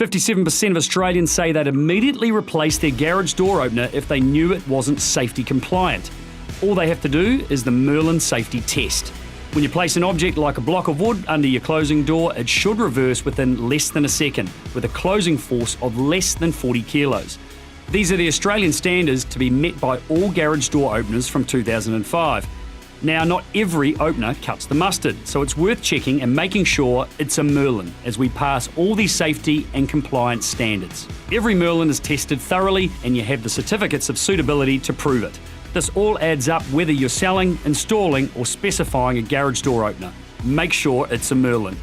57% of Australians say they'd immediately replace their garage door opener if they knew it wasn't safety compliant. All they have to do is the Merlin safety test. When you place an object like a block of wood under your closing door, it should reverse within less than a second, with a closing force of less than 40 kilos. These are the Australian standards to be met by all garage door openers from 2005. Now, not every opener cuts the mustard, so it's worth checking and making sure it's a Merlin as we pass all these safety and compliance standards. Every Merlin is tested thoroughly and you have the certificates of suitability to prove it. This all adds up whether you're selling, installing or specifying a garage door opener. Make sure it's a Merlin.